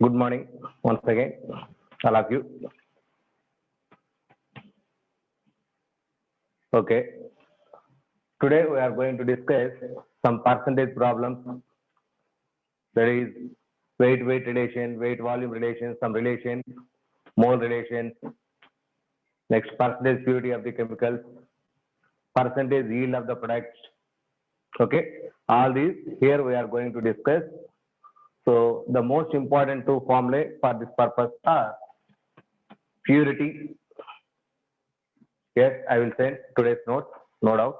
Good morning once again, all of you. Okay, today we are going to discuss some percentage problems. There is weight relation, weight volume relation, some relations, mole relations, next percentage purity of the chemicals, percentage yield of the products. Okay, all these here we are going to discuss. So the most important two formulae for this purpose are purity. Yes, I will send today's notes, no doubt.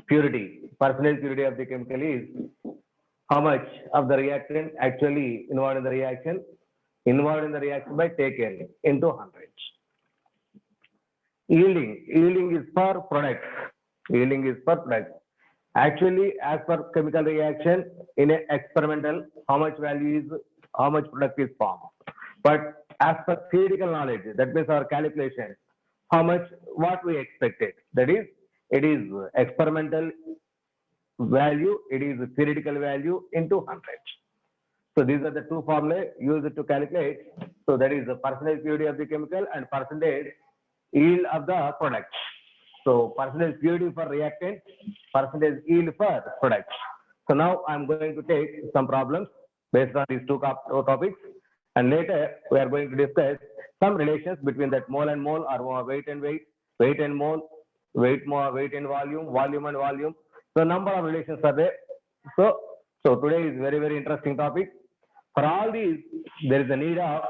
Purity, percentage purity of the chemical is how much of the reactant actually involved in the reaction by taken into hundreds. Yielding is for products. Actually, as per chemical reaction in an experimental, how much product is formed. But as per theoretical knowledge, that means our calculation, what we expected. That is, it is experimental value, it is theoretical value into hundreds. So these are the two formulae used to calculate. So that is the percentage purity of the chemical and percentage yield of the product. So percentage purity for reactant, percentage yield for products. So now I'm going to take some problems based on these two topics, and later we are going to discuss some relations between that mole and mole, or weight and weight, weight and mole, weight and volume, volume and volume. So number of relations are there. So today is very interesting topic. For all these, there is a need of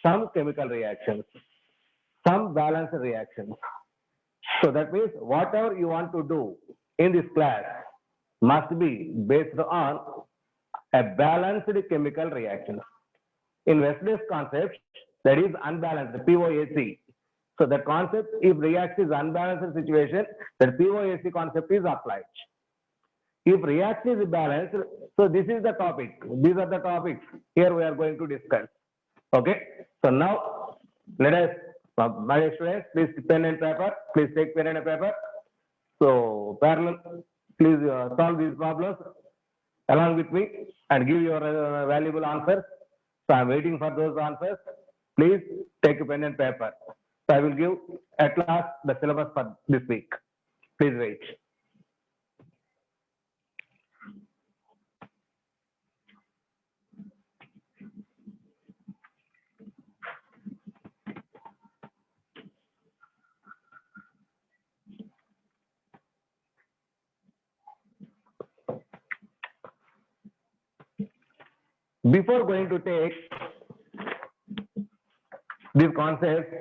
some chemical reactions, some balanced reactions. So that means whatever you want to do in this class must be based on a balanced chemical reaction. In Westday's concept, that is unbalanced, POAC. So the concept, if reaction is unbalanced situation, that POAC concept is applied. If reaction is balanced, so this is the topic. These are the topics here we are going to discuss. Okay. So now let us, my students, please pen and paper. Please take pen and paper. So parallel, please solve these problems along with me and give your valuable answers. So I'm waiting for those answers. Please take a pen and paper. So I will give at last the syllabus for this week. Please wait. Before going to take this concept,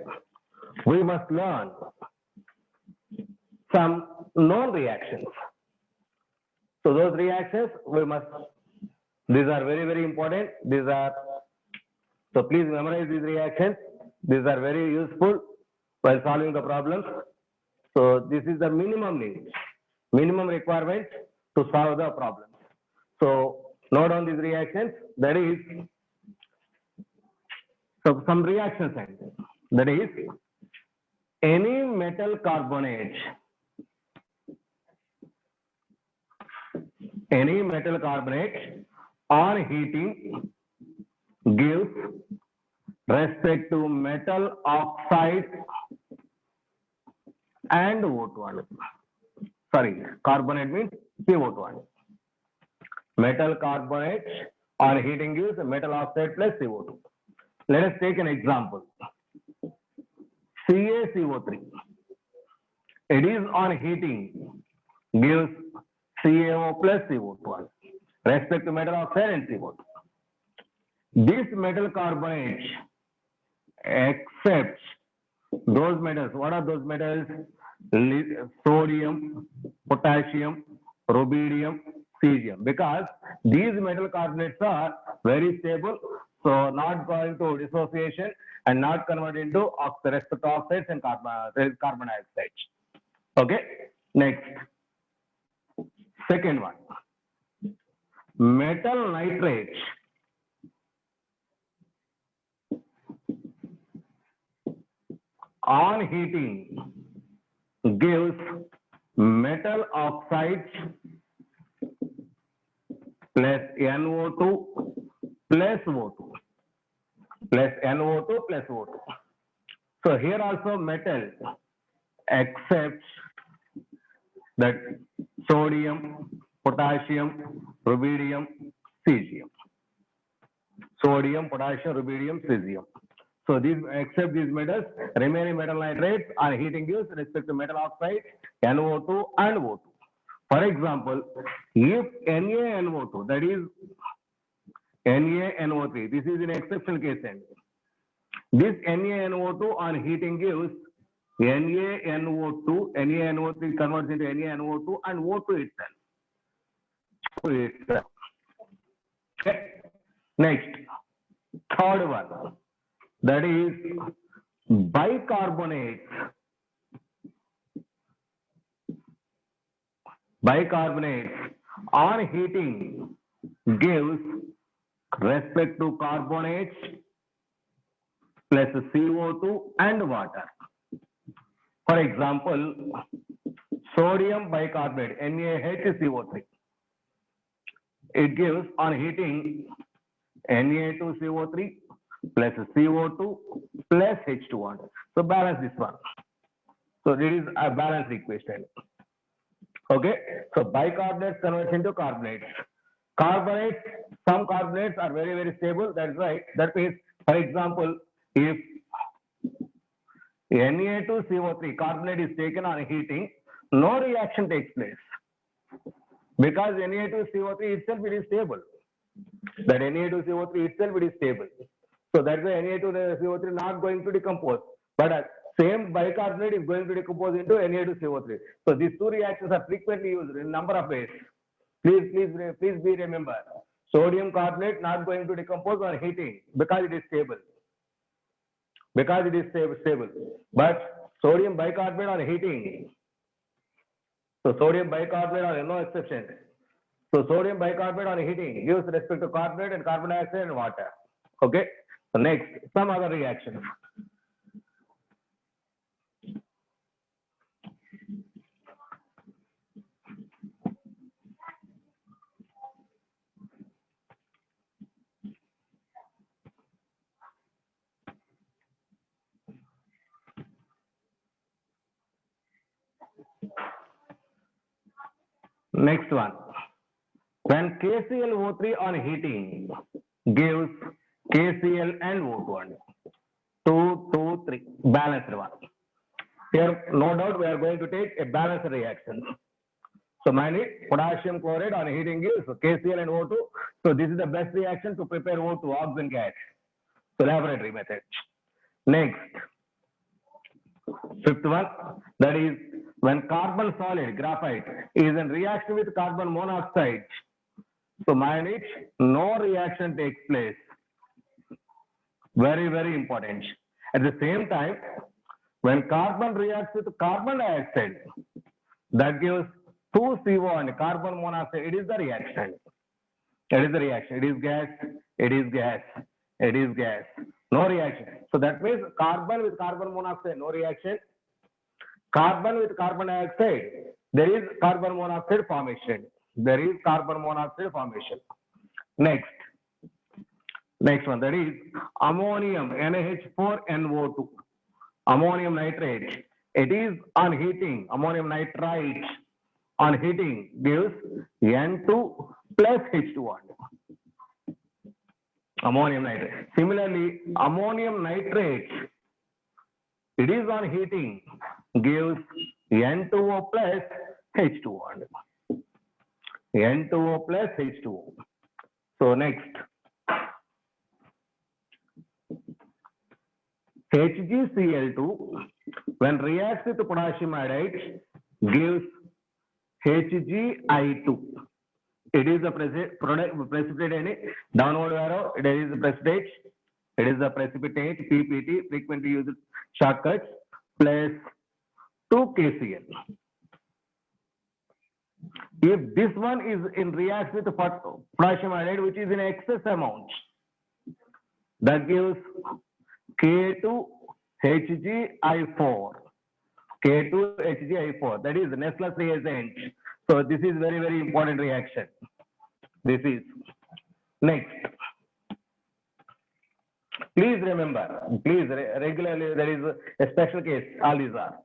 we must learn some known reactions. So those reactions these are very important. So please memorize these reactions. These are very useful while solving the problems. So this is the minimum requirement to solve the problem. So note down these reactions. That is, so some reactions. That is, any metal carbonate on heating gives respect to metal oxide and O2. Sorry, carbonate means CO2. Metal carbonate on heating gives metal oxide plus CO2. Let us take an example. CaCO3. It is on heating gives CaO plus CO2. Respect to metal oxide and CO2. This metal carbonate accepts those metals. What are those metals? Sodium, potassium, rubidium, cesium. Because these metal carbonates are very stable, so not going to dissociation and not converted into respect to oxides and carbon dioxide. Okay. Next, second one. Metal nitrate on heating gives metal oxides plus NO2 plus O2 plus NO2 plus O2. So here also metal except that sodium, potassium, rubidium, cesium. Sodium, potassium, rubidium, cesium. So these, except these metals, remaining metal nitrates are heating gives respect to metal oxide, NO2 and O2. For example, if NaNO2, that is NaNO3, this is an exceptional case. This NaNO2 on heating gives NaNO2, NaNO3 converts into NaNO2 and O2 itself. Okay. Next, third one, that is bicarbonate. Bicarbonate on heating gives respect to carbonates plus CO2 and water. For example, sodium bicarbonate, NaHCO3. It gives on heating Na2CO3 plus CO2 plus H2O. So balance this one. So it is a balanced equation. Okay. So bicarbonates converts into carbonates. Carbonates, some carbonates are very, very stable. That's right. That means, for example, if Na2CO3 carbonate is taken on heating, no reaction takes place. Because Na2CO3 itself it is stable. That Na2CO3 itself it is stable. So that's why Na2CO3 not going to decompose. But same bicarbonate is going to decompose into Na2CO3. So these two reactions are frequently used in number of ways. Please be remember. Sodium carbonate not going to decompose on heating because it is stable. Because it is stable. But sodium bicarbonate on heating. So sodium bicarbonate are no exception. So sodium bicarbonate on heating gives respect to carbonate and carbon dioxide and water. Okay. So next, some other reactions. Next one. When KClO3 on heating gives KCl and O2. 2, 2, 3. Balanced one. Here, no doubt, we are going to take a balanced reaction. So, potassium chloride on heating gives KCl and O2. So, this is the best reaction to prepare O2, oxygen gas. So, laboratory method. Next, fifth one, that is when carbon solid, graphite, is in reaction with carbon monoxide. So, no reaction takes place. Very, very important. At the same time, when carbon reacts with carbon dioxide, that gives 2CO and carbon monoxide. It is the reaction. It is the reaction. It is gas. It is gas. It is gas. No reaction. So that means carbon with carbon monoxide, no reaction. Carbon with carbon dioxide, there is carbon monoxide formation. There is carbon monoxide formation. Next one, that is ammonium NH4NO2. Ammonium nitrate. It is on heating, ammonium nitrite on heating gives N2 plus H2O. Ammonium nitrate. Similarly, ammonium nitrate, it is on heating, gives N2O plus H2O. N2O plus H2O. So next, HgCl2, when reacts with potassium iodide, gives Hgi2. It is the precipitate, downward arrow, it is the precipitate. It is the precipitate, PPT, frequently used shortcuts, plus 2 KCl. If this one is in reacts with potassium iodide, which is in excess amount, that gives K2HgI4. K2HgI4, that is Nessler's reagent. So this is very, very important reaction. This is next. Please remember, please regularly there is a special case, all these are.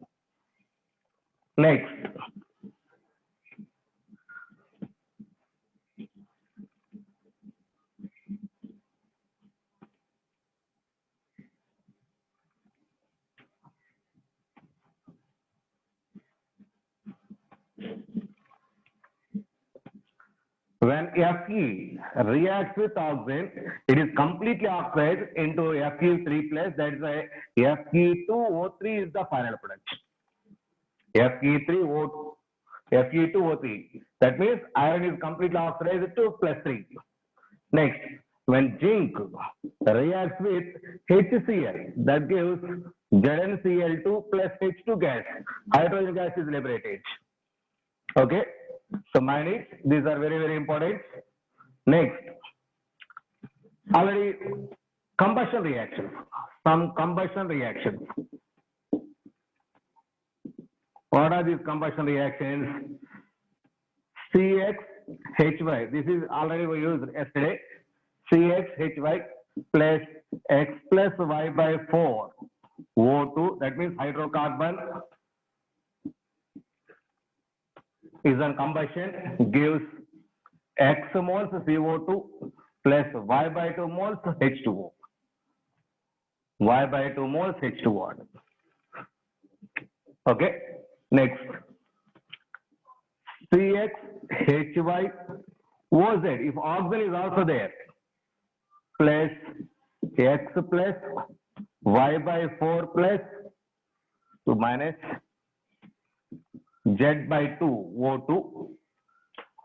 Next. When Fe reacts with oxygen, it is completely oxidized into Fe3 plus. That is why Fe2O3 is the final product. Fe2O3. That means iron is completely oxidized to +3. Next, when zinc reacts with HCl, that gives ZnCl2 plus H2 gas. Hydrogen gas is liberated. Okay. So manage, these are very, very important. Next, already combustion reactions, some combustion reactions. What are these combustion reactions? CXHY, this is already we used yesterday. CXHY plus X plus Y by 4 O2, that means hydrocarbon is on combustion, gives X moles CO2 plus Y by 2 moles H2O. Y by 2 moles H2O. Okay. Next. CXHY OZ, if oxygen is also there, plus X plus Y by 4 plus 2 minus Z by 2 O2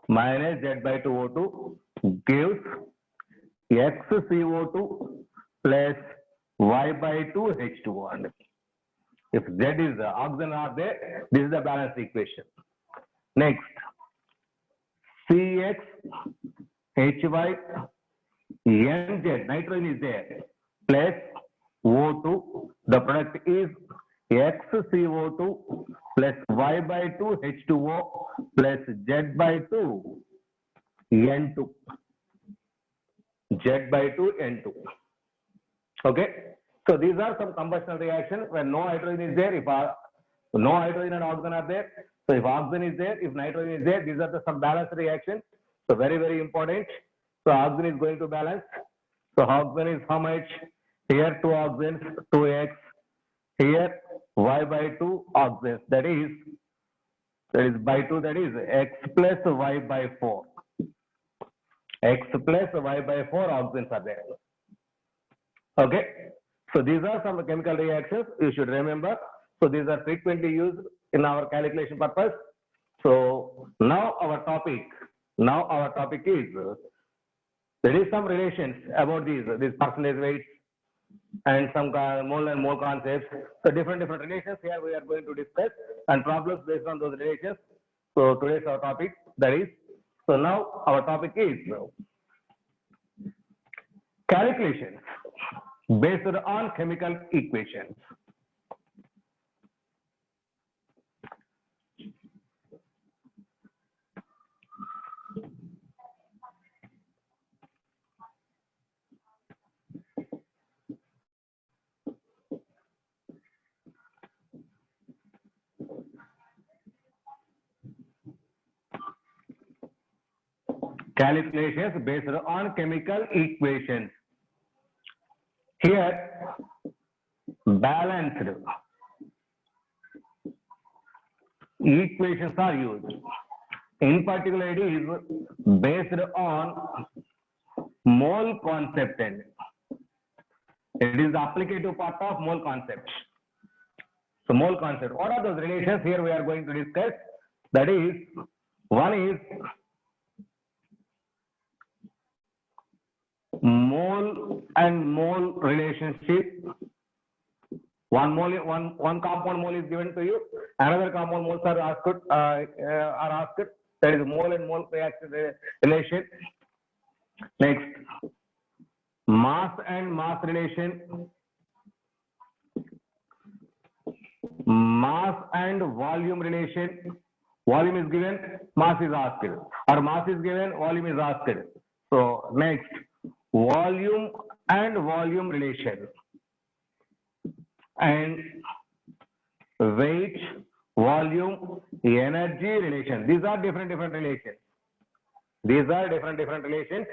minus Z by 2 O2 gives X CO2 plus Y by 2 H2O. If Z is the oxygen are there, this is the balanced equation. Next, CXHY NZ, nitrogen is there, plus O2, the product is XCO2 plus Y by 2 H2O plus Z by 2 N2. Z by 2 N2. Okay. So these are some combustion reactions when no hydrogen is there. If no hydrogen and oxygen are there. So if oxygen is there, if nitrogen is there, these are some balanced reactions. So very, very important. So oxygen is going to balance. So oxygen is how much? Here 2 oxygens, 2x. Here Y by 2 oxygens. That is by 2, that is X plus Y by 4. X plus Y by 4 oxygens are there. Okay. So these are some chemical reactions you should remember. So these are frequently used in our calculation purpose. So now our topic is there is some relations about these percentage weights and some mole and mole concepts. So different relations here we are going to discuss and problems based on those relations. So today's our topic, that is. So now our topic is calculations based on chemical equations. Calculations based on chemical equations. Here, balanced equations are used. In particular, it is based on mole concept. It is the applicative part of mole concept. So mole concept. What are those relations? Here we are going to discuss. That is, one is mole and mole relationship. One compound mole is given to you. Another compound moles are asked. That is mole and mole reaction relation. Next, mass and mass relation. Mass and volume relation. Volume is given, mass is asked. Or mass is given, volume is asked. So next, volume and volume relation, and weight, volume, energy relation. These are different relations. These are different relations.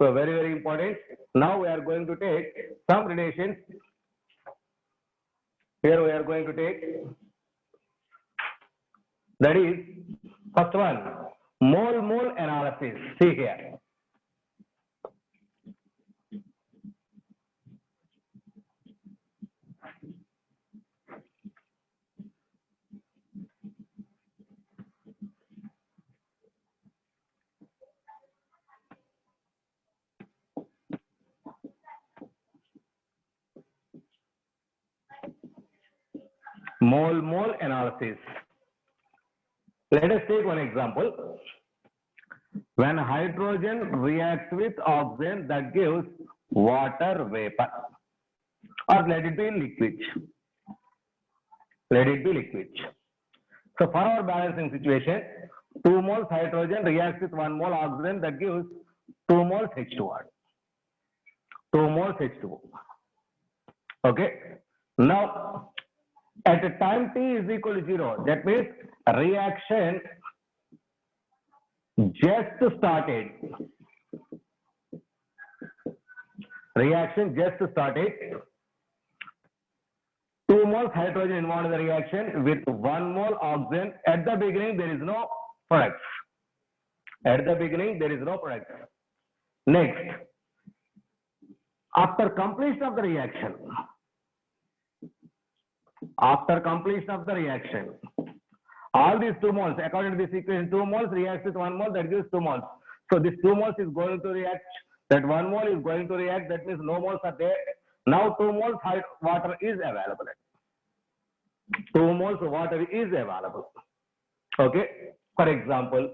So very important. Now we are going to take some relations. Here we are going to take, that is, first one, mole analysis. See here. Mole analysis. Let us take one example. When hydrogen reacts with oxygen, that gives water vapor, or let it be liquid. Let it be liquid. So for our balancing situation, 2 moles hydrogen reacts with 1 mole oxygen, that gives 2 moles H2O. 2 moles H2O. Okay. Now, at a time t is equal to 0, that means reaction just started. Reaction just started. 2 moles hydrogen involved in the reaction with 1 mole oxygen. At the beginning, there is no product. At the beginning, there is no product. Next, after completion of the reaction, all these 2 moles, according to this equation, 2 moles reacts with 1 mole, that gives 2 moles. So this 2 moles is going to react, that 1 mole is going to react, that means no moles are there. Now 2 moles water is available. 2 moles water is available. Okay. For example,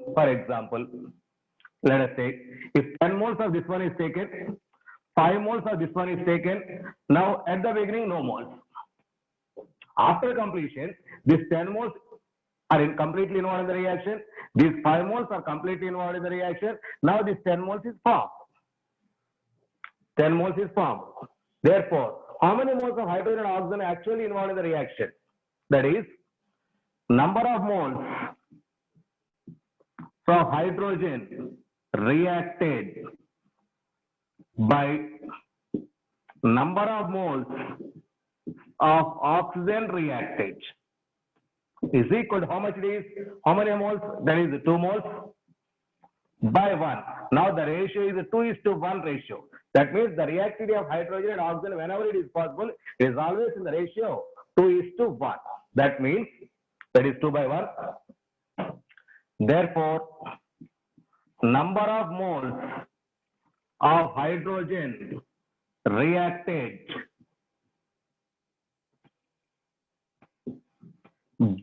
let us take, if 10 moles of this one is taken, 5 moles of this one is taken. Now at the beginning, no moles. After completion, these 10 moles are completely involved in the reaction. These 5 moles are completely involved in the reaction. Now this 10 moles is formed. 10 moles is formed. Therefore, how many moles of hydrogen and oxygen are actually involved in the reaction? That is, number of moles of hydrogen reacted by number of moles of oxygen reacted is equal to how much it is? How many moles? That is 2 moles by 1. Now the ratio is a 2:1 ratio. That means the reactivity of hydrogen and oxygen, whenever it is possible, is always in the ratio 2:1. That means that is 2 by 1. Therefore, number of moles of hydrogen reacted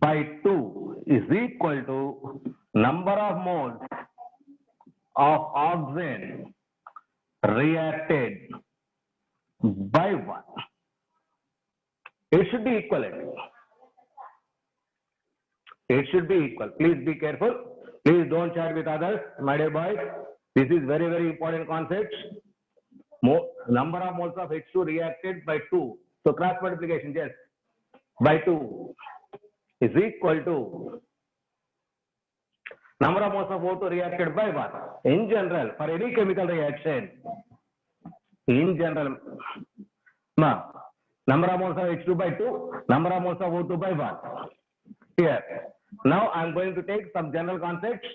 by 2 is equal to number of moles of oxygen reacted by 1. It should be equivalent. It should be equal. Please be careful. Please don't chat with others, my dear boys. This is very important concept. Number of moles of H2 reacted by 2. So cross multiplication, yes, by 2 is equal to number of moles of O2 reacted by 1. In general, for any chemical reaction, in general, number of moles of H2 by 2, number of moles of O2 by 1. Here. Now I am going to take some general concepts.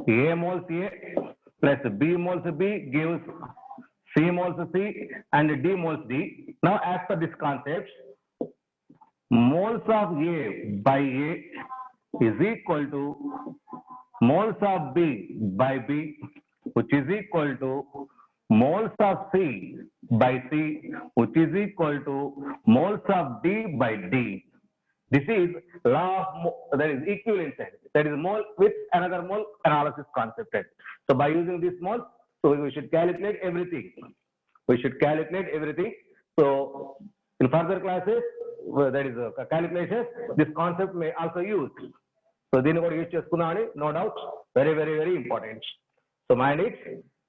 A moles A plus B moles B gives C moles C and D moles D. Now as per this concept, moles of A by A is equal to moles of B by B, which is equal to moles of C by C, which is equal to moles of D by D. This is law of, that is equivalence. That is mole with another mole analysis concept. So by using this mole, so we should calculate everything. We should calculate everything. So in further classes, that is calculations, this concept may also use. So దీన్ని కూడా use చేసుకున్నామని no doubt, very very very important. So mind it,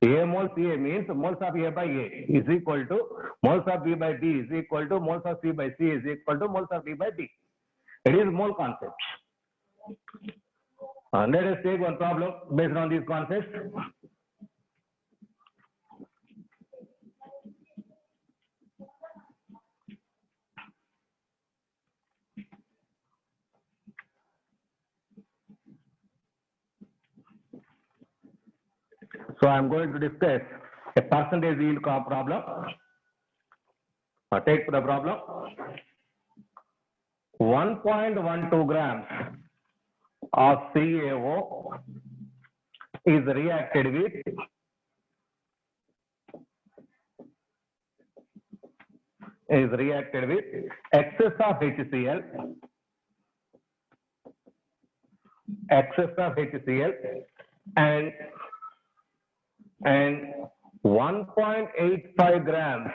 A mole Ca means moles of A by A is equal to moles of B by B is equal to moles of C by C is equal to moles of D by D. It is mole concept. Let us take one problem based on these concepts. So I am going to discuss a percentage yield problem. Take the problem. 1.12 grams of CaO is reacted with excess of HCl and 1.85 grams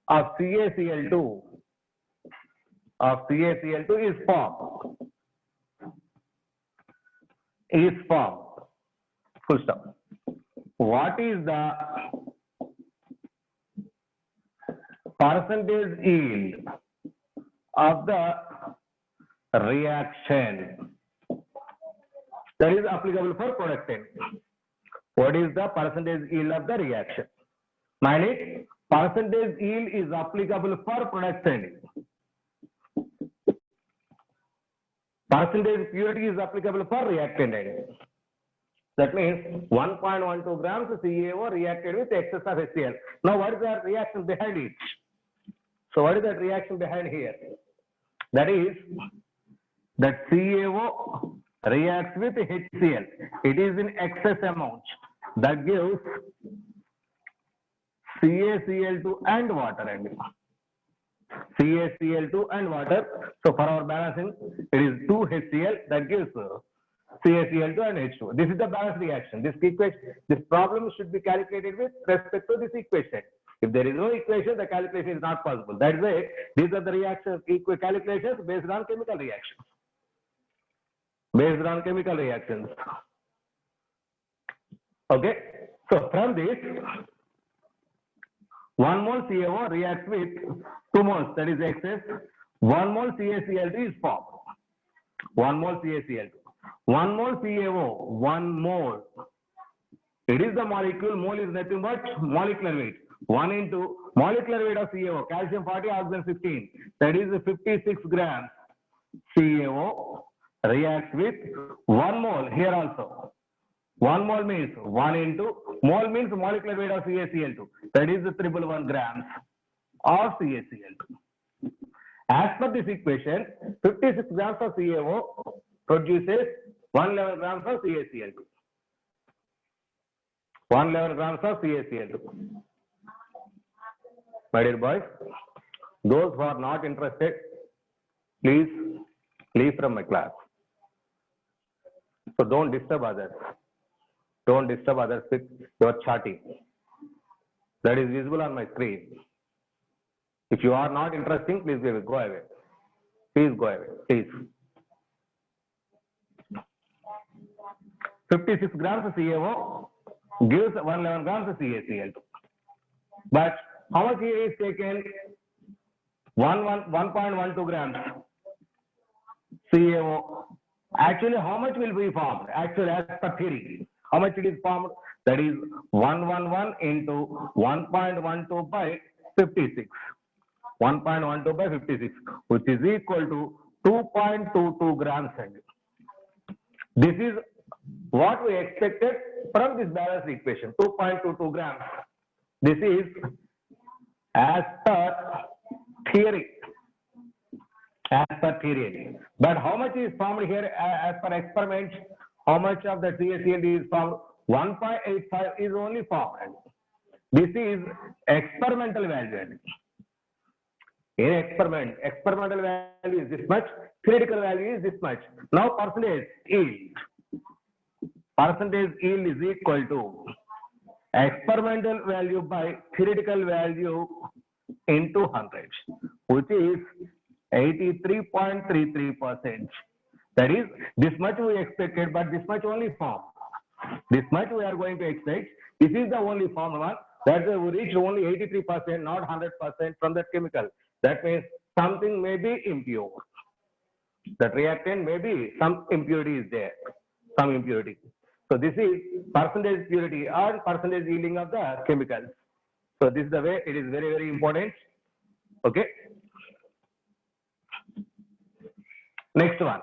of CaCl2 is formed. Full stop. What is the percentage yield of the reaction that is applicable for product end? What is the percentage yield of the reaction? Mind it, percentage yield is applicable for product end. Percentage purity is applicable for reactant end. That means 1.12 grams of CaO reacted with excess of HCl. Now what is the reaction behind it? So what is that reaction behind here? That is that CaO reacts with HCl. It is in excess amount. That gives CaCl2 and water. CaCl2 and water. So for our balancing, it is 2 HCl that gives CaCl2 and H2. This is the balance reaction. This problem should be calculated with respect to this equation. If there is no equation, the calculation is not possible. That is why these are the reactions, calculations based on chemical reactions. Okay. So from this, 1 mole CaO reacts with 2 moles, that is excess. 1 mole CaCl2 is formed. 1 mole CaCl2. 1 mole CaO, 1 mole. It is the molecule. Mole is nothing but molecular weight. 1 into molecular weight of CaO, calcium 40, oxygen 15. That is 56 grams. CaO reacts with 1 mole here also. 1 mole means 1 into mole means molecular weight of CaCl2. That is 111 grams of CaCl2. As per this equation, 56 grams of CaO produces 111 grams of CaCl2. 111 grams of CaCl2. My dear boys, those who are not interested, please leave from my class. So don't disturb others. Don't disturb others with your chatting. That is visible on my screen. If you are not interested, please go away. Please go away. Please. 56 grams of CaO gives 111 grams of CaCl2. But how much here is taken? 1.12 grams CaO. Actually, how much will be formed? Actually, as per theory, how much it is formed? That is 111 into 1.12 by 56. 1.12 by 56, which is equal to 2.22 grams. This is what we expected from this balanced equation, 2.22 grams. This is as per theory. But how much is formed here as per experiment? How much of the CaCl2 is formed? 1.85 is only formed. This is experimental value. In experimental value is this much, theoretical value is this much. Now percentage yield. Percentage yield is equal to experimental value by theoretical value into 100, which is 83.33%. That is, this much we expected, but this much only form. This much we are going to expect. This is the only formula. That's why we reached only 83%, not 100% from that chemical. That means something may be impure. That reactant may be some impurity is there, some impurity. So this is percentage purity or percentage yielding of the chemicals. So this is the way it is very, very important. Okay. Next one.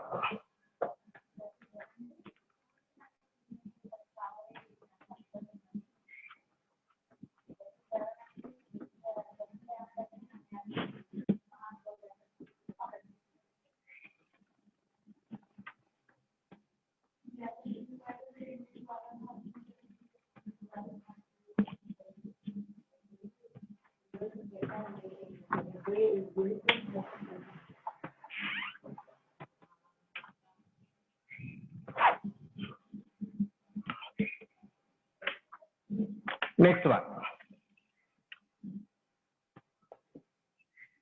Next one.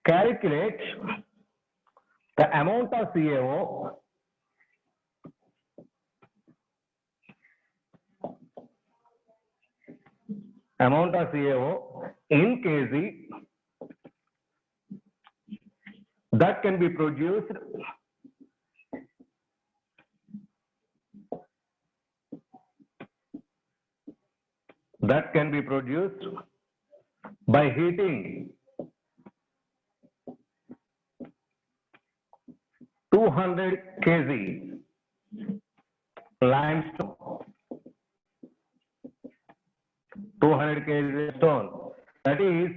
Calculate the amount of CaO in kg that can be produced by heating 200 kg limestone, 200 kg stone. That is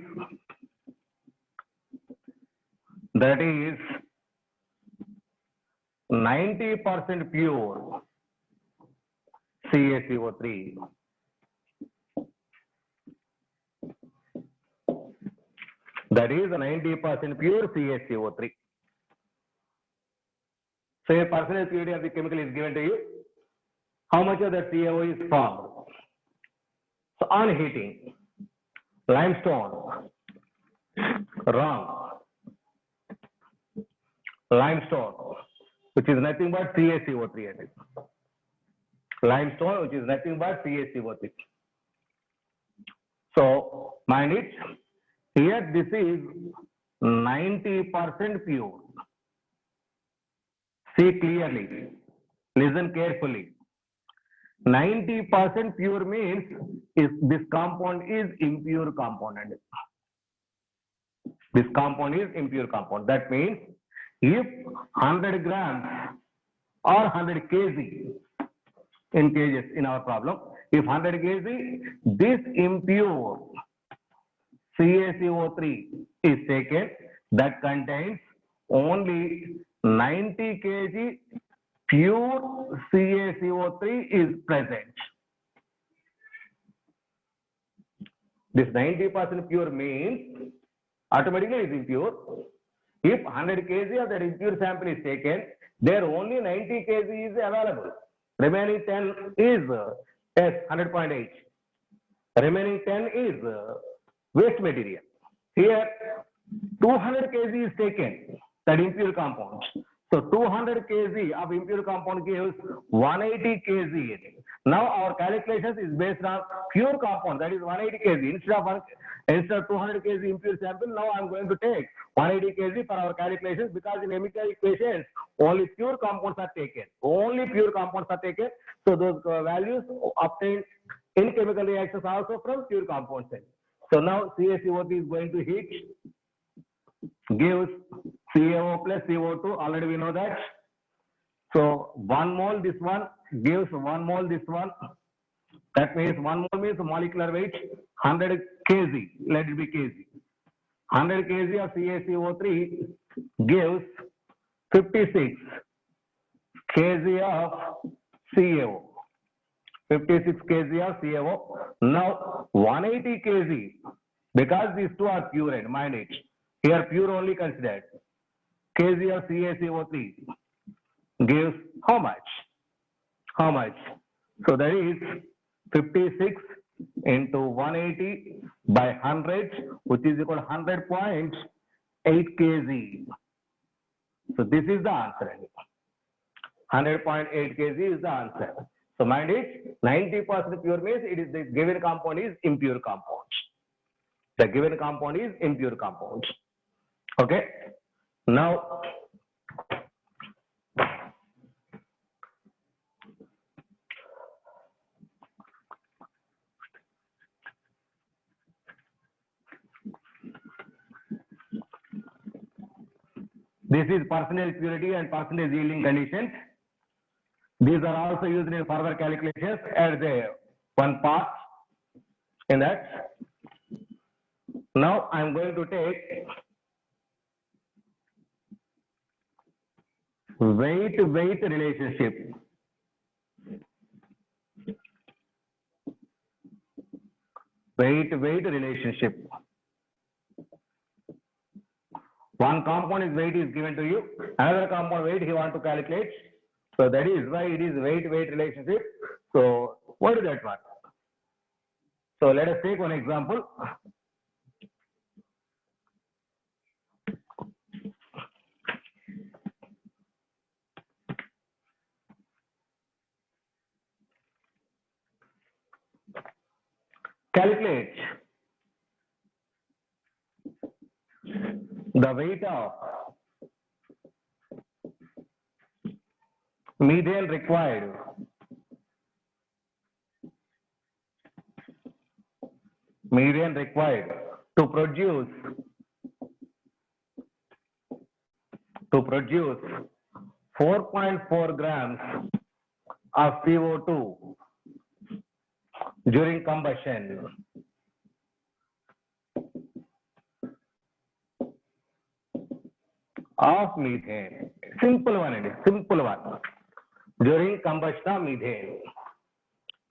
90% pure CaCO3. That is 90% pure CaCO3. So a percentage purity of the chemical is given to you. How much of the CaO is formed? So on heating, limestone, wrong. Limestone, which is nothing but CaCO3. Limestone, which is nothing but CaCO3. So mind it. Here this is 90% pure. See clearly. Listen carefully. 90% pure means if this compound is impure compound. This compound is impure compound. That means if 100 grams or 100 kg in kgs in our problem, if 100 kg, this impure CaCO3 is taken, that contains only 90 kg pure CaCO3 is present. This 90% pure means automatically it is impure. If 100 kg of that impure sample is taken, there only 90 kg is available. Remaining 10 is S 100.8. Remaining 10 is waste material. Here 200 kg is taken, that impure compound. So 200 kg of impure compound gives 180 kg. Now our calculations is based on pure compound, that is 180 kg. Instead of 200 kg impure sample, now I am going to take 180 kg for our calculations, because in chemical equations only pure compounds are taken. Only pure compounds are taken. So those values obtained in chemical reactions also from pure compounds. So now CaCO3 is going to heat, gives CaO plus CO2, already we know that. So 1 mole this one gives 1 mole this one. That means 1 mole means molecular weight 100 kg, let it be kg. 100 kg of CaCO3 gives 56 kg of CaO. 56 kg of CaO. Now 180 kg, because these two are pure, and mind it, here pure only considered, kg of CaCO3 gives how much? How much? So that is 56 into 180 by 100, which is equal to 100.8 kg. So this is the answer. 100.8 kg is the answer. So mind it, 90% pure means it is the given compound is impure compound. The given compound is impure compound. Okay. Now, this is percentage purity and percentage yielding conditions. These are also used in further calculations as a one part in that. Now I am going to take weight relationship. Weight relationship. One component weight is given to you, another component weight you want to calculate. So that is why it is weight relationship. So what is that one? So let us take one example. Calculate the weight of methane required to produce 4.4 grams of CO2 during combustion. Of methane. Simple one. During combustion of methane.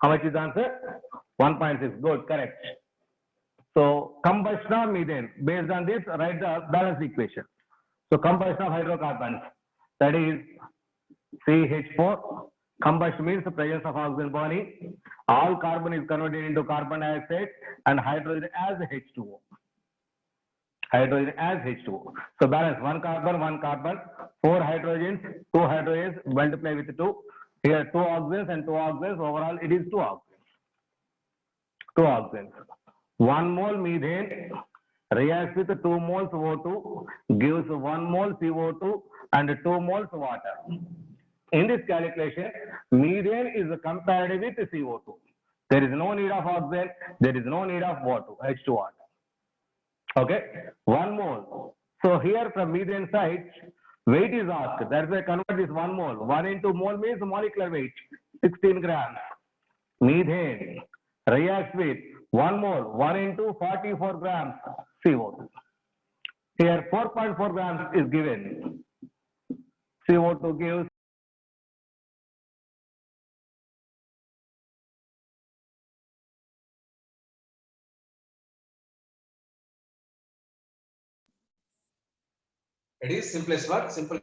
How much is the answer? 1.6. Good, correct. So combustion of methane. Based on this, write the balance equation. So combustion of hydrocarbons, that is CH4. Combustion means the presence of oxygen burning. All carbon is converted into carbon dioxide and hydrogen as H2O. So balance one carbon, 4 hydrogens, 2 hydrogens, multiply with 2. Here 2 oxygens and 2 oxygens. Overall, it is 2 oxygens. 1 mole methane reacts with 2 moles O2, gives 1 mole CO2 and 2 moles water. In this calculation, methane is compared with CO2. There is no need of oxygen, there is no need of water, H2 water. Okay, 1 mole. So here from methane side, weight is asked. That's why convert this 1 mole. 1 into mole means molecular weight, 16 grams. Methane reacts with 1 mole, 1 into 44 grams CO2. Here 4.4 grams is given. CO2 gives it is simplest one, simple.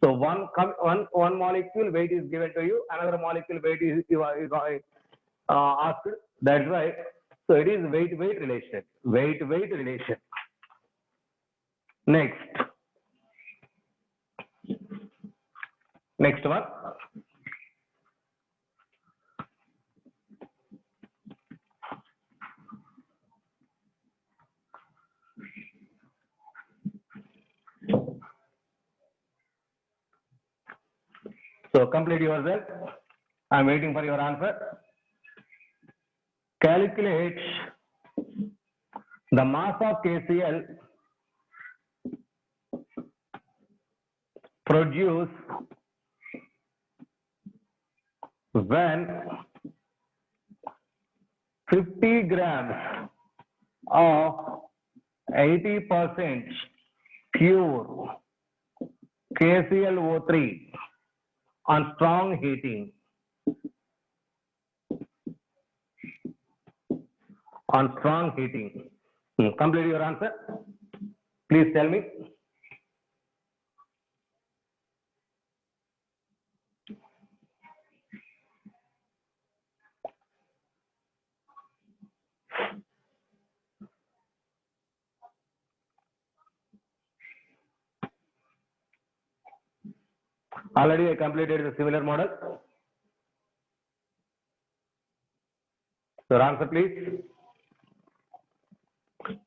So one molecule weight is given to you, another molecule weight is asked. That's why. So it is weight relation. Weight relation. Next one. So complete yourself. I'm waiting for your answer. Calculate the mass of KCl produced when 50 grams of 80% pure KClO3 on strong heating. Complete your answer. Please tell me. Already I completed the similar model. So answer please.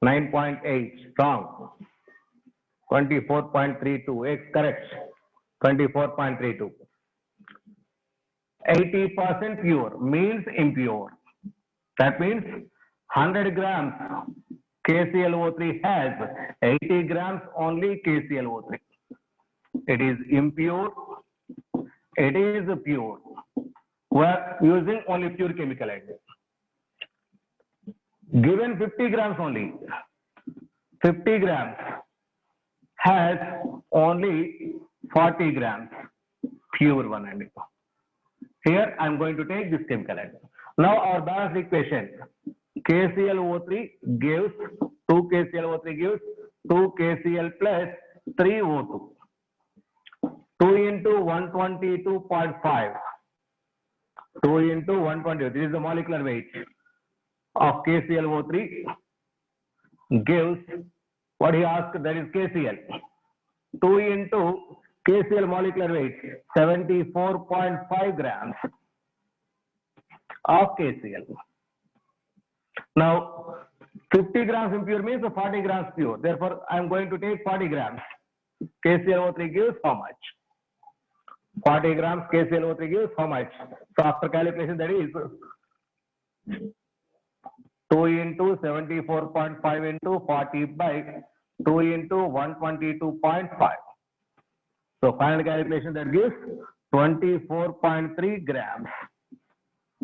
9.8 wrong. 24.32 X correct. 24.32. 80% pure means impure. That means 100 grams KClO3 has 80 grams only KClO3. It is impure. It is pure. We are using only pure chemical agent. Given 50 grams only. 50 grams has only 40 grams pure one. And here I am going to take this chemical agent. Now our balanced equation KClO3 gives 2 KClO3 gives 2 KCl plus 3 O2. 2 into 122.5. 2 into 120. This is the molecular weight of KClO3 gives what he asked, that is KCl. 2 into KCl molecular weight 74.5 grams of KCl. Now 50 grams impure means 40 grams pure. Therefore, I am going to take 40 grams. KClO3 gives how much? 40 grams KClO3 gives how much? So after calculation, that is 2 into 74.5 into 40 by 2 into 122.5. So final calculation, that gives 24.3 grams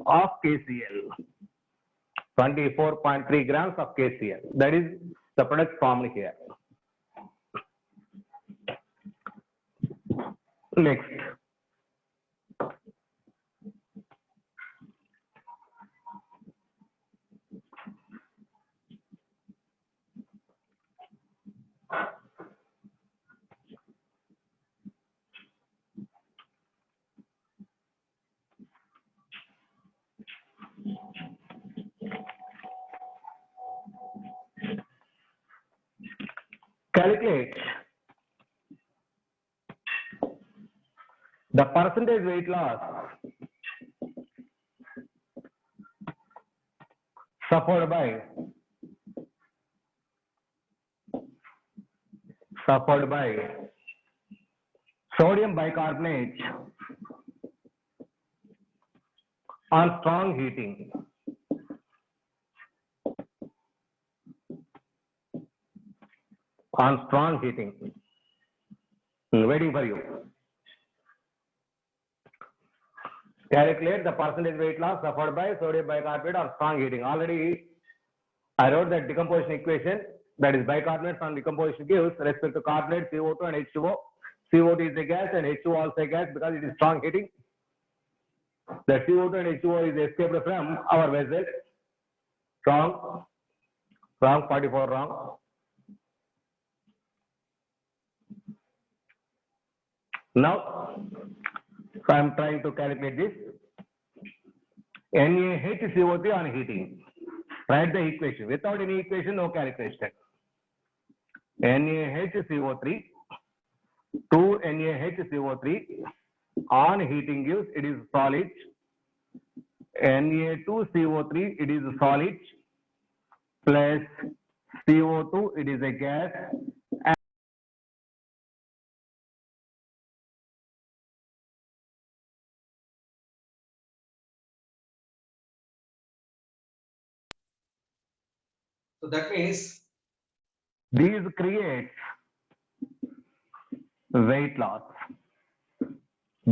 of KCl. 24.3 grams of KCl. That is the product formed here. Next. Calculate the percentage weight loss suffered by sodium bicarbonate on strong heating. On strong heating. Waiting for you. Calculate the percentage weight loss suffered by sodium bicarbonate on strong heating. Already I wrote that decomposition equation, that is bicarbonate on decomposition gives respect to carbonate, CO2 and H2O. CO2 is a gas and H2O also a gas because it is strong heating. The CO2 and H2O is escaped from our vessel. Wrong. Wrong, 44 wrong. Now, so I am trying to calculate this. NaHCO3 on heating. Write the equation. Without any equation, no calculation. NaHCO3, 2 NaHCO3 on heating gives it is solid. Na2CO3 it is solid plus CO2 it is a gas. So that means these create weight loss.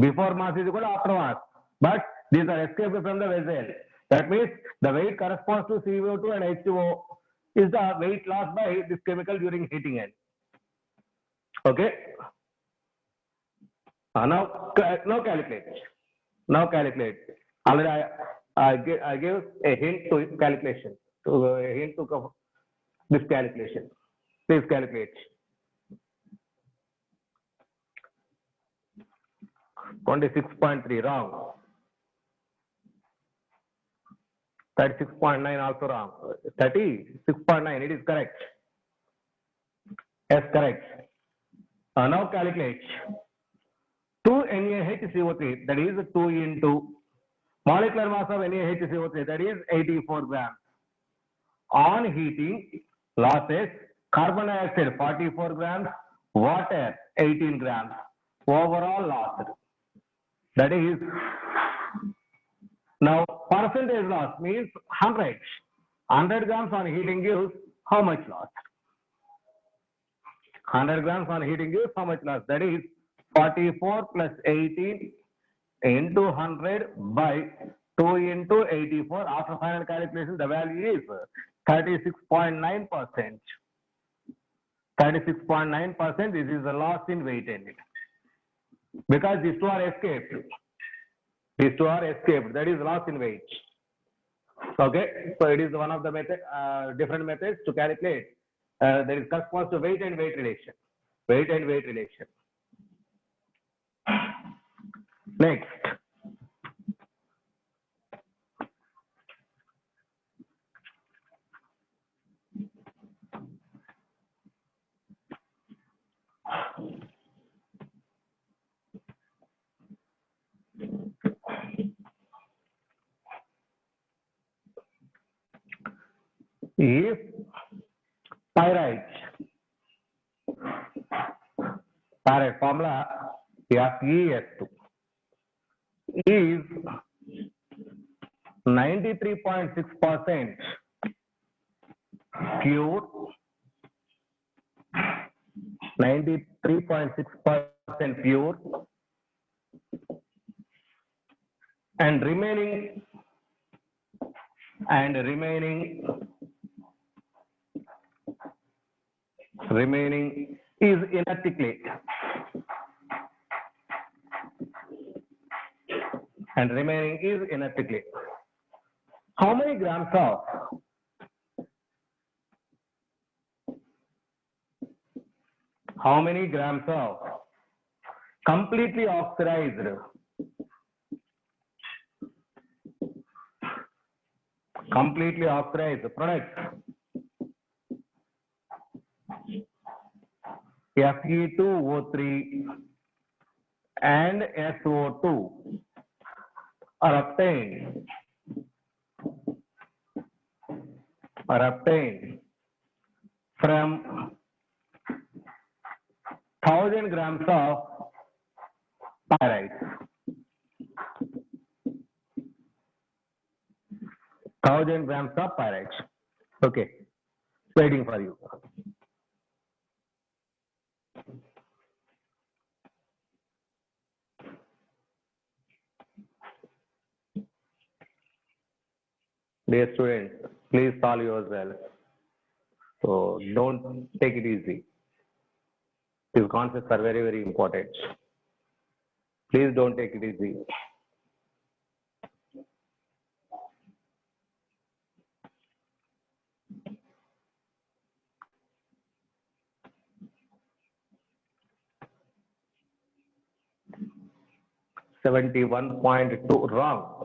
Before mass is equal to after mass. But these are escaped from the vessel. That means the weight corresponds to CO2 and H2O is the weight lost by this chemical during heating end. Okay. Now calculate. Now calculate. Already I gave a hint to calculation. To a hint to this calculation. Please calculate. 26.3 wrong. 36.9 also wrong. 36.9 it is correct. Yes, correct. Now calculate 2 NaHCO3, that is 2 into molecular mass of NaHCO3, that is 84 grams. On heating, losses, carbon dioxide 44 grams, water 18 grams. Overall loss. That is, now percentage loss means 100. 100 grams on heating gives how much loss? 100 grams on heating gives how much loss? That is 44 plus 18 into 100 by 2 into 84. After final calculation, the value is 36.9%. 36.9%. This is the loss in weight in it. Because these two are escaped. These two are escaped. That is loss in weight. Okay. So it is one of the different methods to calculate. That is corresponds to weight and weight relation. Weight and weight relation. Next. If pyrite formula FeS2 is 93.6% pure, 93.6% pure, and remaining is inert clay. And remaining is inert clay. How many grams of completely oxidized product Fe2O3 and SO2 are obtained from 1000 grams of pyrite. 1000 grams of pyrite. Okay, waiting for you. Dear students, please solve yourself. So don't take it easy. These concepts are very, very important. Please don't take it easy. $71.2 wrong.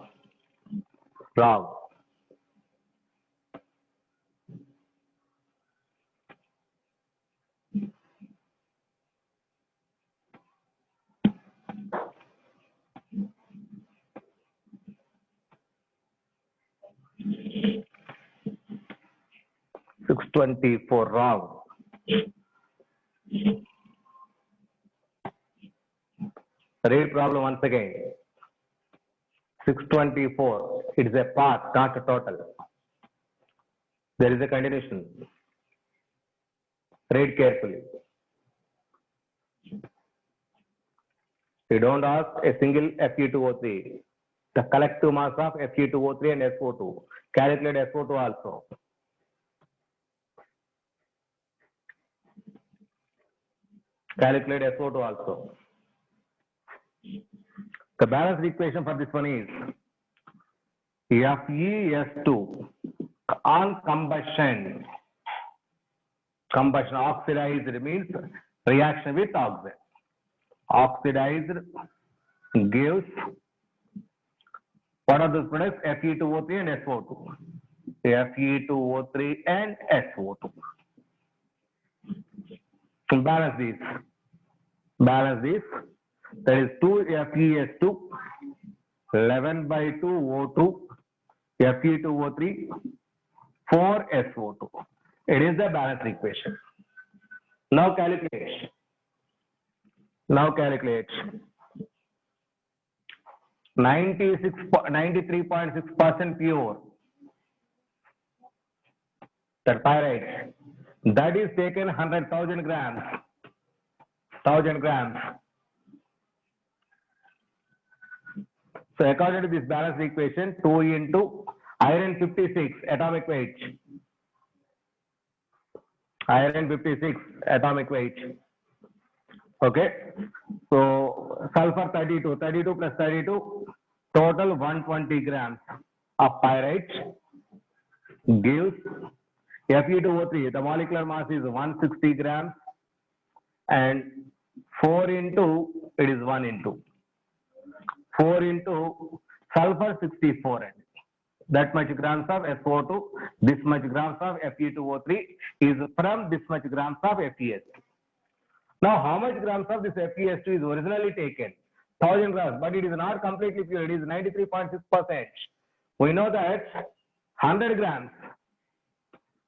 624 wrong. Read problem once again. 624. It is a part, not a total. There is a continuation. Read carefully. You don't ask a single Fe2O3. The collective mass of Fe2O3 and SO2. Calculate SO2 also. Calculate SO2 also. The balanced equation for this one is FeS2 on combustion. Combustion oxidized means reaction with oxygen. Oxidized gives what are those products? Fe2O3 and SO2. Fe2O3 and SO2. Balance these. That is 2 FeS2, 11 by 2 O2, Fe2O3, 4 SO2. It is the balanced equation. Now calculate. 93.6% pure. That pyrite. That is taken 100,000 grams. 1000 grams. So according to this balanced equation, 2 into iron 56 atomic weight. Iron 56 atomic weight. Okay. So sulfur 32. 32 plus 32, total 120 grams of pyrite gives Fe2O3. The molecular mass is 160 grams, and 4 into, it is 1 into 4 into sulfur 64, and that much grams of SO2, this much grams of Fe2O3 is from this much grams of FeS2. Now, how much grams of this FeS2 is originally taken? 1000 grams, but it is not completely pure. It is 93.6%. We know that 100 grams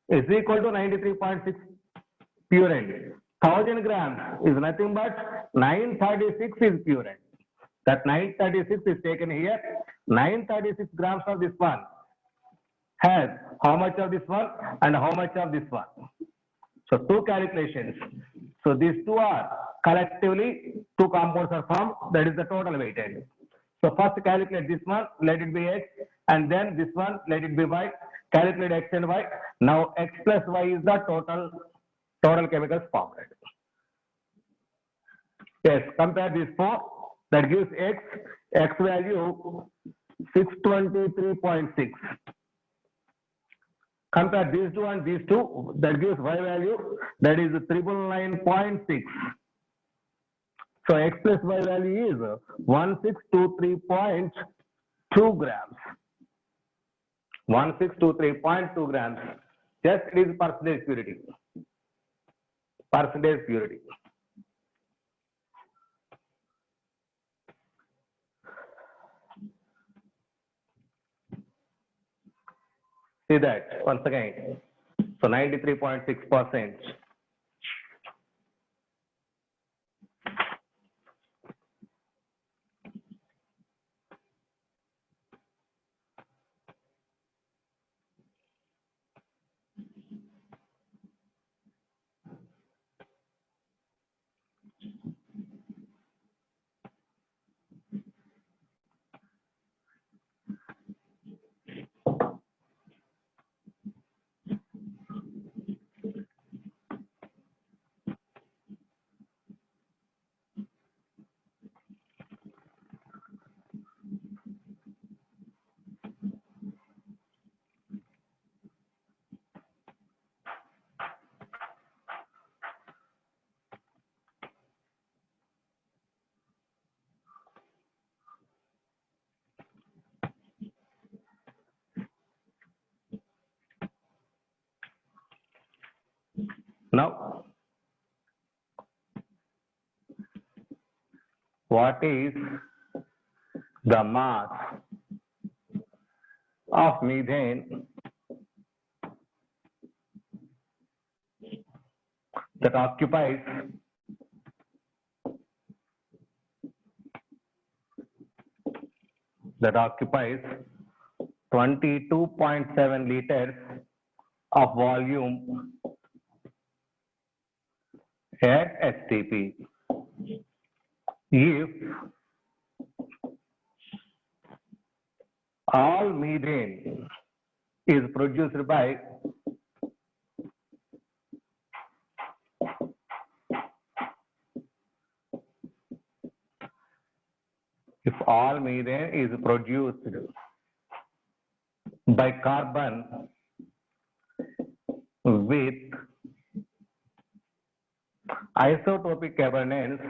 is equal to 93.6 pure end. 1000 grams is nothing but 936 is pure end. That 936 is taken here. 936 grams of this one has how much of this one and how much of this one. So two calculations. So these two are collectively, two compounds are formed. That is the total weightage. So first calculate this one, let it be X, and then this one, let it be Y. Calculate X and Y. Now X plus Y is the total chemicals formed. Yes, compare these four. That gives X value 623.6. Compare these two and these two, that gives Y value, that is 999.6. So X plus Y value is 1623.2 grams. 1623.2 grams. Just it is percentage purity. Percentage purity. See that once again. So 93.6%. Now, what is the mass of methane that occupies 22.7 liters of volume at STP. If all methane is produced by carbon with isotopic abundance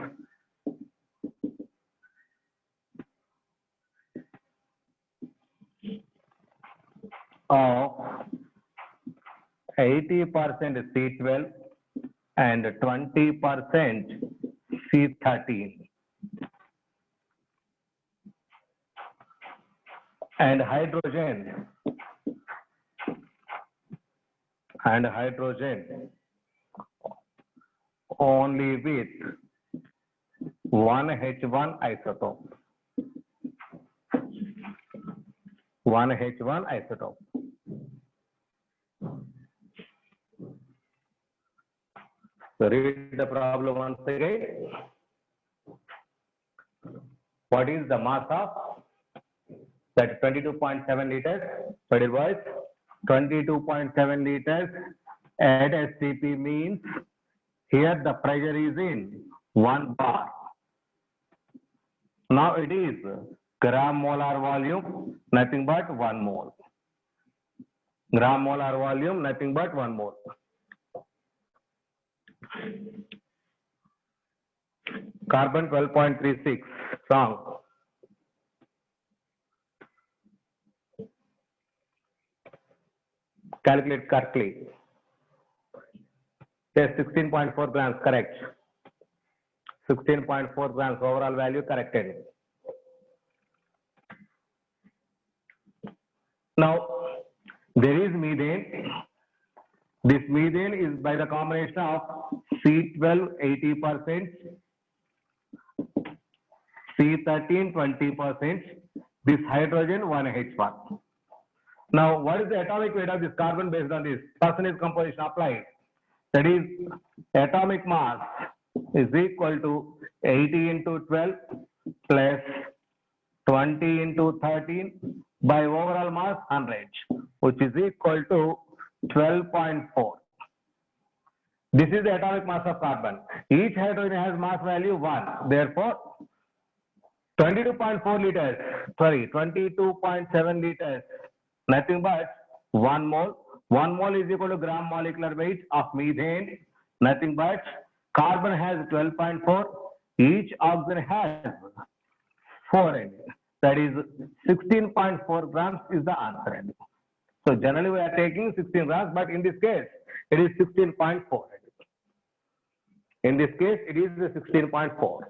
of 80% C12 and 20% C13, and hydrogen only with 1H1 isotope. 1H1 isotope. So read the problem once again. What is the mass of that 22.7 liters? So it was 22.7 liters at STP means here the pressure is in 1 bar. Now it is gram molar volume, nothing but 1 mole. Gram molar volume, nothing but 1 mole. Carbon 12.36, wrong. Calculate correctly. Yes, 16.4 grams, correct. 16.4 grams overall value corrected. Now, there is methane. This methane is by the combination of C12 80%, C13 20%, this hydrogen 1H1. Now, what is the atomic weight of this carbon based on this percentage composition applied? That is, atomic mass is equal to 80 into 12 plus 20 into 13 by overall mass 100, which is equal to 12.4. This is the atomic mass of carbon. Each hydrogen has mass value 1. Therefore, 22.7 liters, nothing but 1 mole. 1 mole is equal to gram molecular weight of methane, nothing but carbon has 12.4, each oxygen has 4 in it. That is 16.4 grams is the answer. So generally we are taking 16 grams, but in this case it is 16.4. In this case it is 16.4.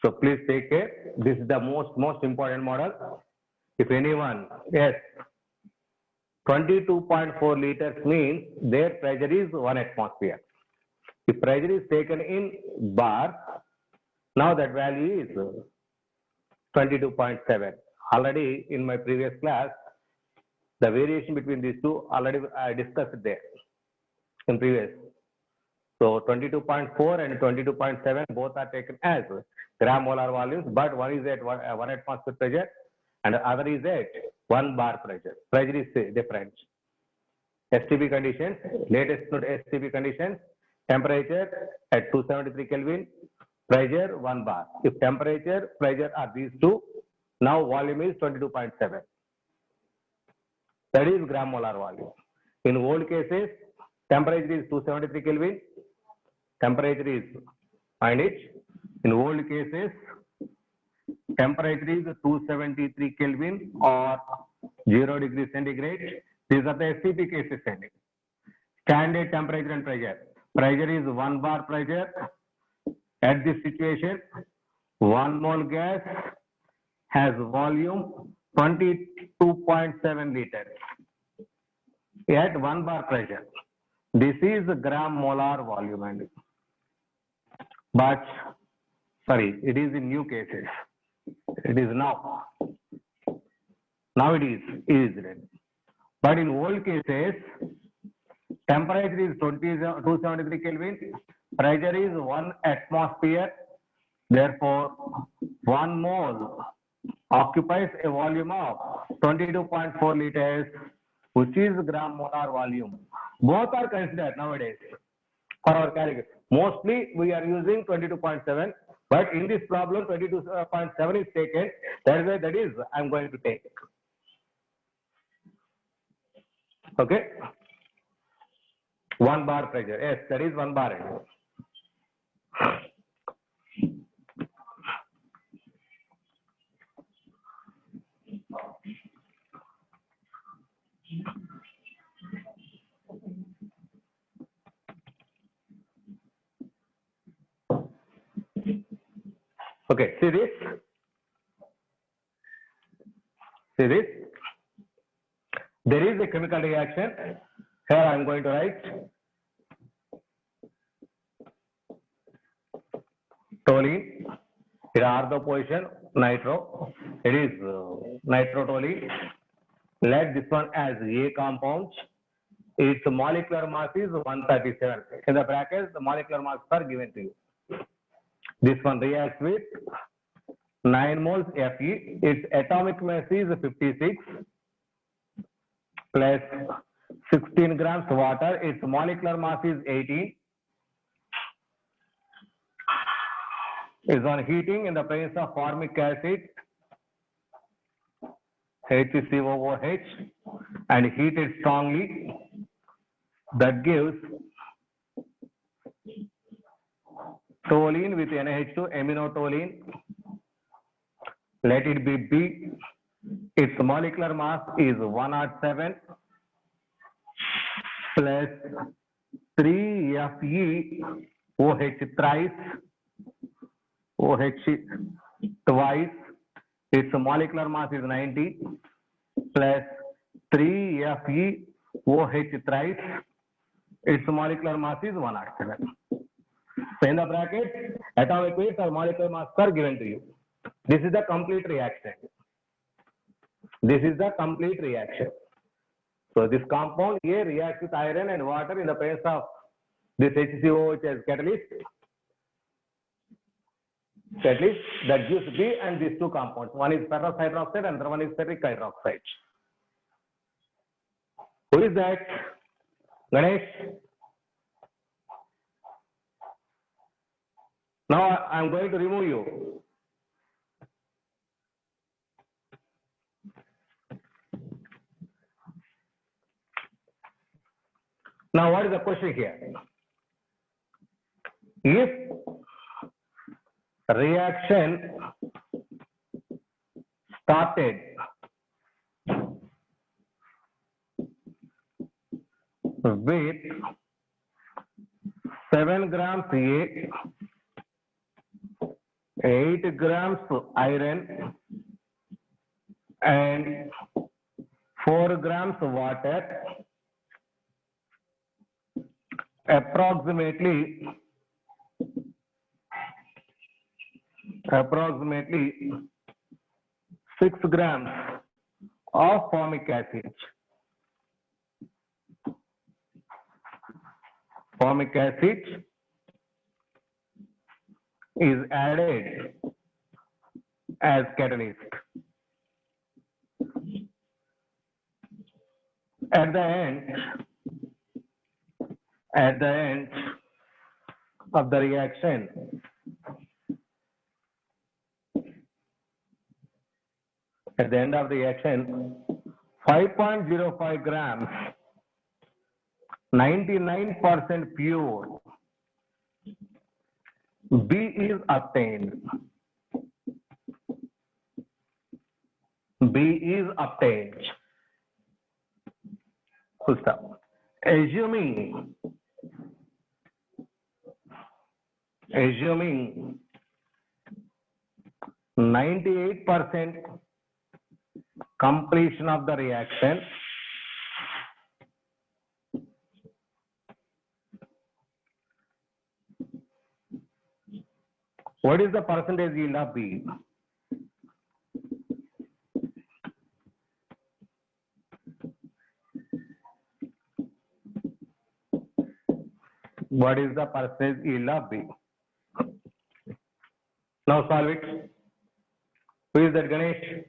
So please take care. This is the most important model. If anyone, yes, 22.4 liters means their pressure is 1 atmosphere. If pressure is taken in bar, now that value is 22.7. Already in my previous class, the variation between these two already I discussed it there in previous. So 22.4 and 22.7 both are taken as gram molar volumes, but one is at 1 atmosphere pressure and the other is at 1 bar pressure. Pressure is different. STP conditions, latest STP conditions, temperature at 273 Kelvin, pressure 1 bar. If temperature, pressure are these two, now volume is 22.7. That is gram molar volume. In old cases, temperature is 273 Kelvin, temperature is, find it, in old cases, temperature is 273 Kelvin or 0 degree centigrade. These are the STP cases. Standard temperature and pressure. Pressure is 1 bar pressure. At this situation, 1 mole gas has volume 22.7 liters at 1 bar pressure. This is gram molar volume. But, sorry, it is in new cases. It is now. Now it is. But in old cases, temperature is 273 Kelvin, pressure is 1 atmosphere, therefore 1 mole occupies a volume of 22.4 liters, which is gram molar volume. Both are considered nowadays for our calculation. Mostly we are using 22.7, but in this problem 22.7 is taken. That is I am going to take. Okay. 1 bar pressure. Yes, that is 1 bar. Okay, see this? See this? There is a chemical reaction. Here I am going to write toluene. Here are the position nitro. It is nitrotoluene. Let this one as A compound. Its molecular mass is 137. In the brackets, the molecular mass are given to you. This one reacts with 9 moles Fe. Its atomic mass is 56 plus 16 grams water. Its molecular mass is 18. Is on heating in the presence of formic acid, HCOOH, and heated strongly. That gives toluene with NH2, aminotoluene. Let it be B. Its molecular mass is 107 plus 3 FeOH thrice, OH twice. Its molecular mass is 90 plus 3 FeOH thrice. Its molecular mass is 107. So in the bracket, atomic weights or molecular mass are given to you. This is the complete reaction. This is the complete reaction. So this compound A reacts with iron and water in the presence of this HCOOH as catalyst. That gives B and these two compounds. One is ferrous hydroxide and the other one is ferric hydroxide. Who is that? Ganesh? Now I am going to remove you. Now what is the question here? If reaction started with 7 grams A, 8 grams iron and 4 grams water, approximately 6 grams of formic acid. Formic acid is added as catalyst. At the end of the reaction, at the end of the reaction, 5.05 grams, 99% pure B is obtained. B is obtained. Full stop. Assuming 98% completion of the reaction, what is the percentage yield of B? What is the percentage yield of B? Now solve it. Who is that, Ganesh?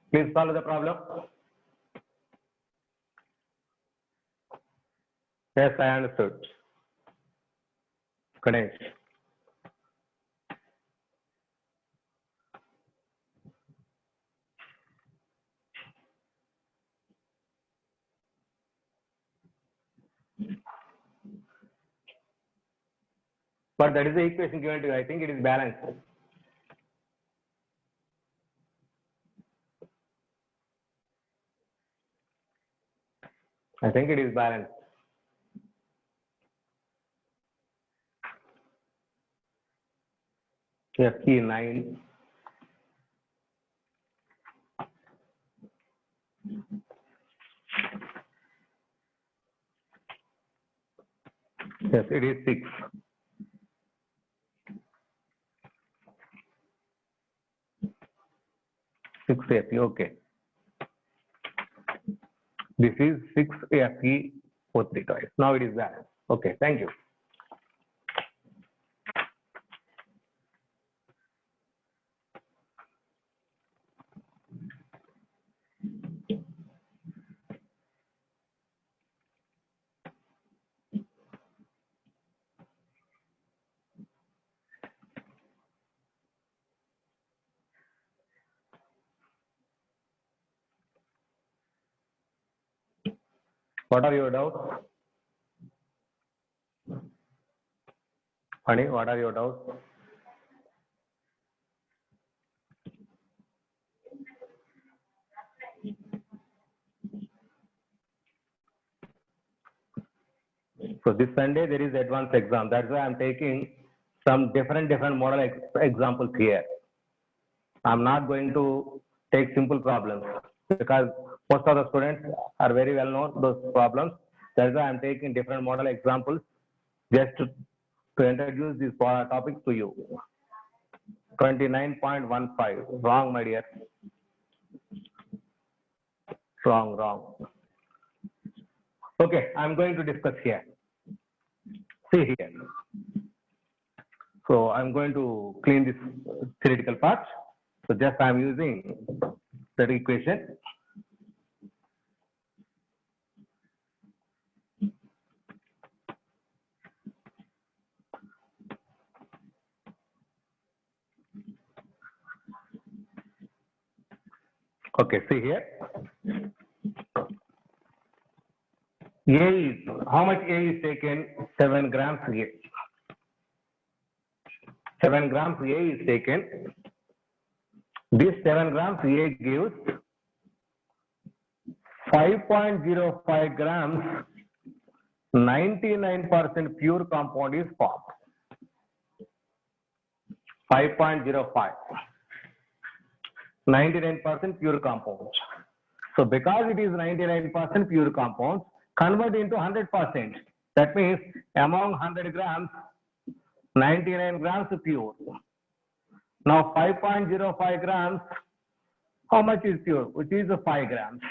Please solve the problem. Yes, I understood. Ganesh. But that is the equation given to you. I think it is balanced. I think it is balanced. Yes, key 9. Yes, it is 6. 6 FE, okay. This is 6 FE 4 twice. Now it is balanced. Okay, thank you. What are your doubts? Honey, what are your doubts? So this Sunday there is advanced exam. That's why I'm taking some different model examples here. I'm not going to take simple problems because most of the students are very well known those problems. That's why I'm taking different model examples just to introduce this topic to you. 29.15. Wrong, my dear. Wrong. Okay, I'm going to discuss here. See here. So I'm going to clean this theoretical part. So just I'm using that equation. Okay, see here. A is, how much A is taken? 7 grams A. 7 grams A is taken. This 7 grams A gives 5.05 grams 99% pure compound is formed. 5.05. 99% pure compounds. So because it is 99% pure compounds, convert into 100%. That means among 100 grams, 99 grams pure. Now 5.05 grams, how much is pure? Which is 5 grams.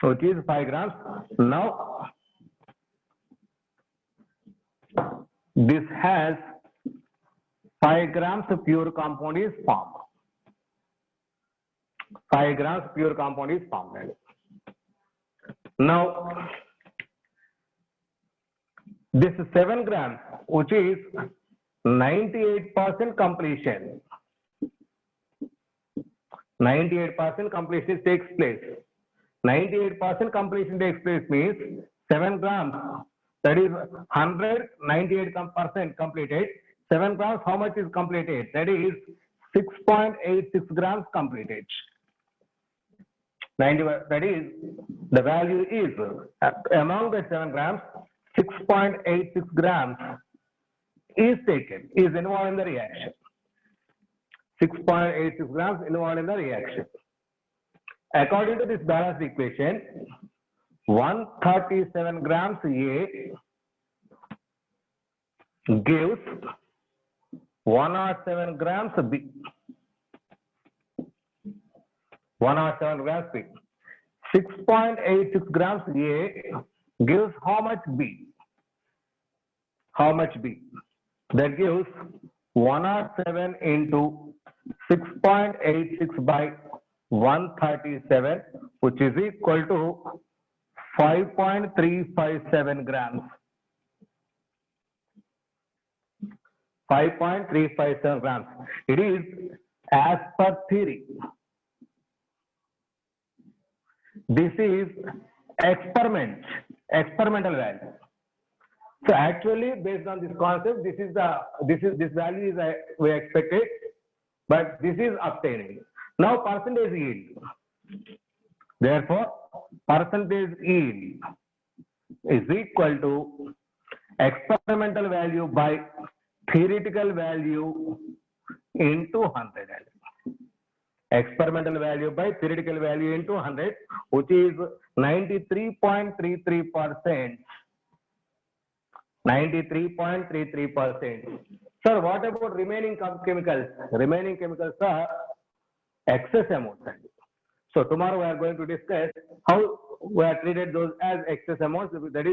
So it is 5 grams. Now this has 5 grams of pure compound is formed. 5 grams pure compound is formed. Now this 7 grams, which is 98% completion. 98% completion takes place. 98% completion takes place means 7 grams. That is 198% completed. 7 grams, how much is completed? That is 6.86 grams completed. 90, that is, the value is, among the 7 grams, 6.86 grams is taken, is involved in the reaction. 6.86 grams involved in the reaction. According to this balanced equation, 137 grams A gives 107 grams B. 107 grams B. 6.86 grams A gives how much B? How much B? That gives 107 into 6.86 by 137, which is equal to 5.357 grams. 5.357 grams. It is as per theory. This is experimental value. So actually, based on this concept, this value is we expected, but this is obtaining. Now percentage yield. Therefore, percentage yield is equal to experimental value by theoretical value into 100. Experimental value by theoretical value into 100, which is 93.33%. 93.33%. Sir, what about remaining chemicals? Remaining chemicals are excess amounts. So tomorrow we are going to discuss how we have treated those as excess amounts. That is